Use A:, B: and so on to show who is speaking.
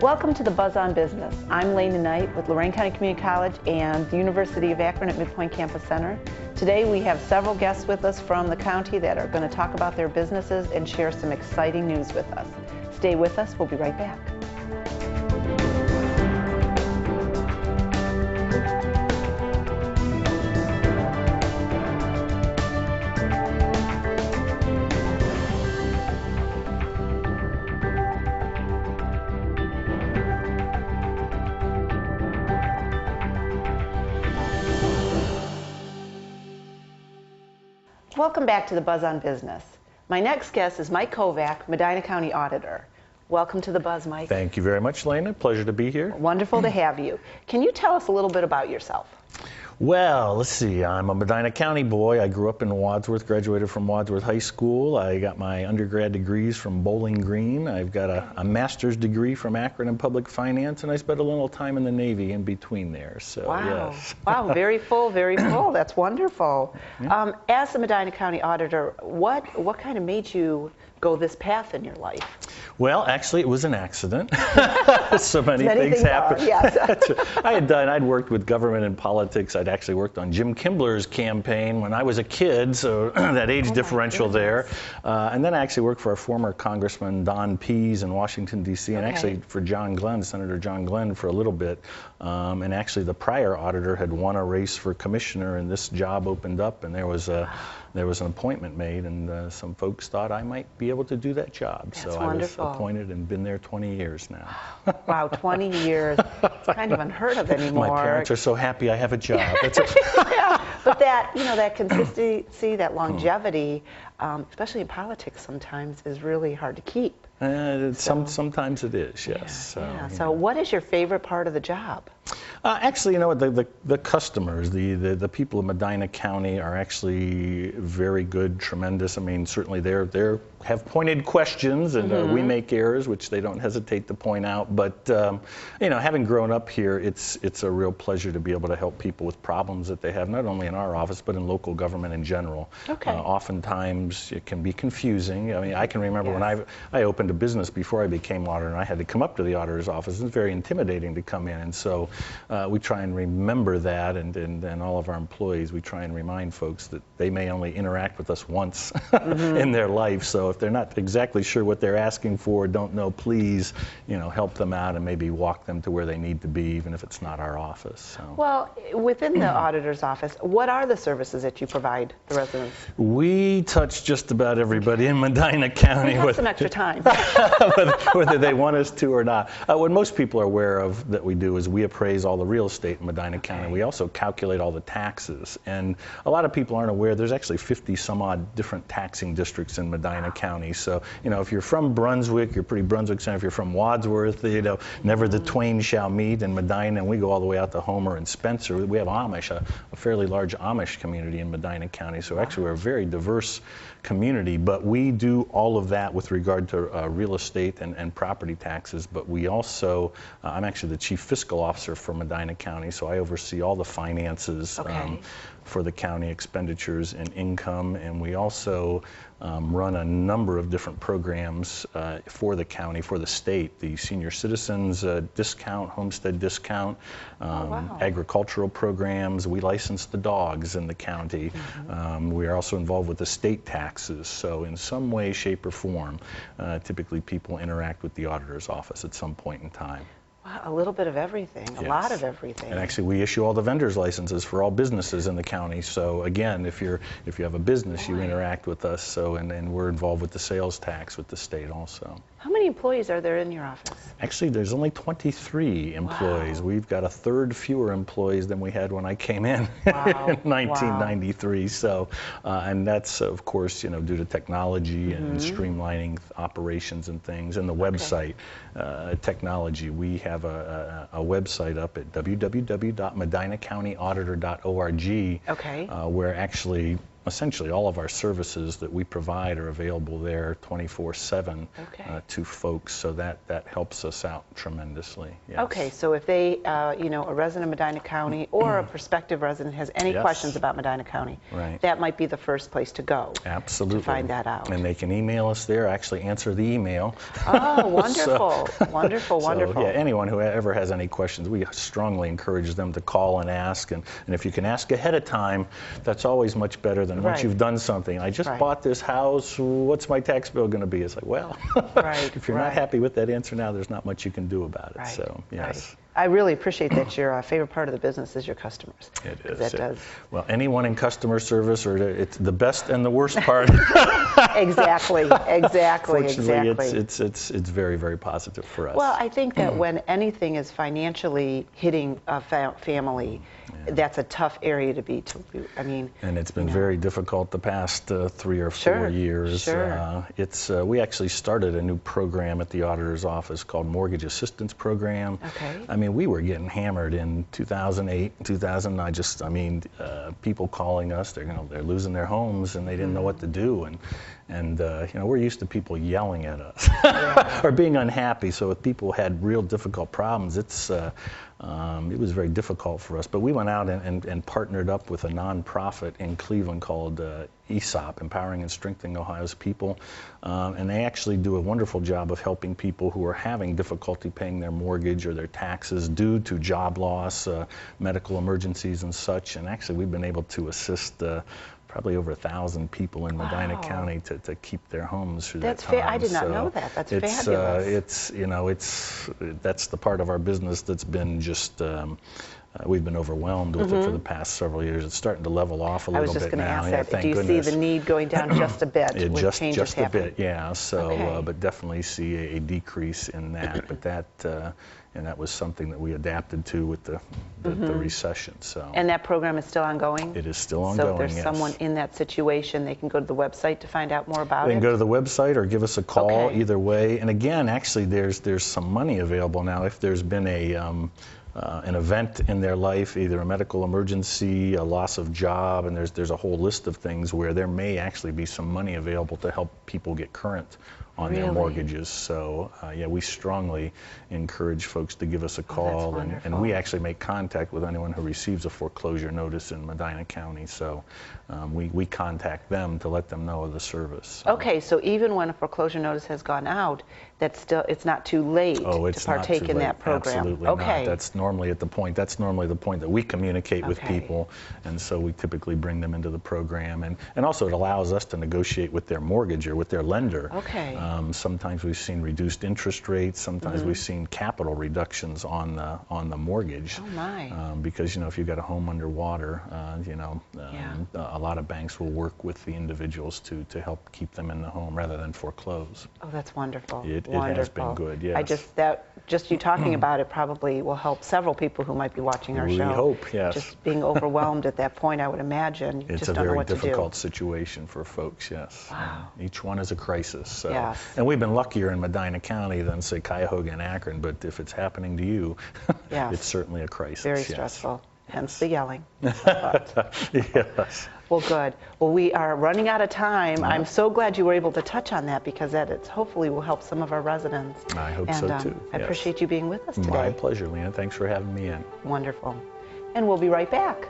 A: Welcome to the Buzz on Business. I'm Lena Knight with Lorain County Community College and the University of Akron at Midpoint Campus Center. Today we have several guests with us from the county that are going to talk about their businesses and share some exciting news with us. Stay with us, we'll be right back. Welcome back to the Buzz on Business. My next guest is Mike Kovac, Medina County Auditor. Welcome to the Buzz, Mike.
B: Thank you very much, Lena. Pleasure to be here.
A: Wonderful to have you. Can you tell us a little bit about yourself?
B: Well, let's see. I'm a Medina County boy. I grew up in Wadsworth, graduated from Wadsworth High School. I got my undergrad degrees from Bowling Green. I've got a master's degree from Akron in public finance, and I spent a little time in the Navy in between there. So,
A: wow.
B: Yes.
A: Wow, very full, very full. That's wonderful. Yeah. As the Medina County Auditor, what kind of made you go this path in your life?
B: Well, actually, it was an accident. So many things happened.
A: Yes.
B: I'd worked with government and politics. I'd actually worked on Jim Kimbler's campaign when I was a kid, so that age differential there. And then I actually worked for our former Congressman Don Pease in Washington, D.C., and actually for John Glenn, Senator John Glenn, for a little bit. And actually, the prior auditor had won a race for commissioner, and this job opened up, and there was an appointment made, and some folks thought I might be able to do that job.
A: That's
B: so
A: wonderful.
B: I was appointed and been there 20 years now.
A: Wow, 20 years. It's kind of unheard of anymore.
B: My parents are so happy I have a job.
A: Yeah, but that consistency, that longevity, especially in politics sometimes, is really hard to keep.
B: Sometimes it is, yes.
A: So what is your favorite part of the job?
B: Actually, you know, the customers, the people of Medina County are actually very good, tremendous. I mean, certainly they have pointed questions, and we make errors, which they don't hesitate to point out. But you know, having grown up here, it's a real pleasure to be able to help people with problems that they have, not only in our office but in local government in general.
A: Okay.
B: Oftentimes it can be confusing. I mean, I can remember when I opened a business before I became auditor, and I had to come up to the auditor's office. It's very intimidating to come in, and so we try and remember that, and all of our employees, we try and remind folks that they may only interact with us once in their life. So if they're not exactly sure what they're asking for, don't know, please, you know, help them out and maybe walk them to where they need to be, even if it's not our office. So.
A: Well, within the auditor's office, what are the services that you provide the residents?
B: We touch just about everybody in Medina County.
A: We have some extra time.
B: whether they want us to or not. What most people are aware of that we do is we appraise all the real estate in Medina County. We also calculate all the taxes. And a lot of people aren't aware there's actually 50 some odd different taxing districts in Medina County. So, you know, if you're from Brunswick, you're pretty Brunswick Center. If you're from Wadsworth, you know, never the twain shall meet in Medina. And we go all the way out to Homer and Spencer. We have Amish, a fairly large Amish community in Medina County. So actually we're a very diverse community, but we do all of that with regard to real estate and property taxes. But we also, I'm actually the chief fiscal officer for Medina County, so I oversee all the finances for the county, expenditures and income, and we also run a number of different programs for the county, for the state, the senior citizens discount, homestead discount, agricultural programs. We license the dogs in the county. We are also involved with the state taxes. So in some way, shape, or form, typically people interact with the auditor's office at some point in time.
A: Wow, a little bit of everything, a lot of everything.
B: And actually, we issue all the vendors licenses for all businesses in the county. So again, if you have a business, you interact with us. So and we're involved with the sales tax with the state also.
A: How many employees are there in your office?
B: Actually, there's only 23 employees. Wow. We've got a third fewer employees than we had when I came in in 1993. So, and that's of course, you know, due to technology and streamlining operations and things, and the website technology. We have a website up at www.medinacountyauditor.org, where actually essentially all of our services that we provide are available there 24/7 to folks, so that helps us out tremendously. Yes.
A: Okay, so if they, you know, a resident of Medina County or a prospective resident has any questions about Medina County, that might be the first place to go.
B: Absolutely.
A: To find that out.
B: And they can email us there, actually answer the email.
A: Oh, wonderful. Wonderful, wonderful.
B: So, yeah, anyone who ever has any questions, we strongly encourage them to call and ask. And if you can ask ahead of time, that's always much better than once you've done something. I just bought this house, what's my tax bill going to be? It's like, well, if you're not happy with that answer now, there's not much you can do about it. So, yes.
A: I really appreciate that your favorite part of the business is your customers.
B: It is.
A: That does.
B: Well, anyone in customer service, or it's the best and the worst part.
A: Exactly.
B: Fortunately, it's very, very positive for us.
A: Well, I think that when anything is financially hitting a family, that's a tough area to be. I mean.
B: And it's been very difficult the past 3 or 4 years. We actually started a new program at the auditor's office called Mortgage Assistance Program. I mean, we were getting hammered in 2008, 2009. People calling us, they're losing their homes and they didn't know what to do. And you know, we're used to people yelling at us or being unhappy. So if people had real difficult problems, it was very difficult for us. But we went out and partnered up with a nonprofit in Cleveland called ESOP, Empowering and Strengthening Ohio's People. And they actually do a wonderful job of helping people who are having difficulty paying their mortgage or their taxes due to job loss, medical emergencies and such. And actually we've been able to assist probably over 1,000 people in Medina County to keep their homes through that time.
A: I did not know that. That's fabulous.
B: That's the part of our business that's been just, we've been overwhelmed with it for the past several years. It's starting to level off a little bit now.
A: I was just going to ask that. Do you see the need going down just a bit with changes happening?
B: Just a bit, yeah. So, but definitely see a decrease in that. But that was something that we adapted to with the recession. So.
A: And that program is still ongoing?
B: It is still ongoing,
A: So if there's someone in that situation, they can go to the website to find out more about it?
B: They can go to the website or give us a call, either way. And again, actually, there's some money available now if there's been an event in their life, either a medical emergency, a loss of job, and there's a whole list of things where there may actually be some money available to help people get current on their mortgages. So yeah, we strongly encourage folks to give us a call, and we actually make contact with anyone who receives a foreclosure notice in Medina County. So we contact them to let them know of the service.
A: Okay, so even when a foreclosure notice has gone out, it's not too late to partake in that program.
B: Absolutely not. That's normally the point that we communicate with people, and so we typically bring them into the program, and also it allows us to negotiate with their mortgage or with their lender. Sometimes we've seen reduced interest rates. Sometimes we've seen capital reductions on the mortgage. Because if you've got a home underwater, a lot of banks will work with the individuals to help keep them in the home rather than foreclose.
A: Oh, that's wonderful.
B: It has been good. Yes.
A: Just you talking about it probably will help several people who might be watching our show.
B: We hope, yes.
A: Just being overwhelmed at that point, I would imagine.
B: It's
A: just
B: a
A: don't know
B: very
A: what
B: difficult situation for folks, yes.
A: Wow.
B: Each one is a crisis. So. And we've been luckier in Medina County than, say, Cuyahoga and Akron, but if it's happening to you, it's certainly a crisis.
A: Very stressful, hence the yelling.
B: Yes.
A: Well, good. Well, we are running out of time. I'm so glad you were able to touch on that, because that hopefully will help some of our residents.
B: I hope so, too.
A: I appreciate you being with us today.
B: My pleasure, Lena. Thanks for having me in.
A: Wonderful. And we'll be right back.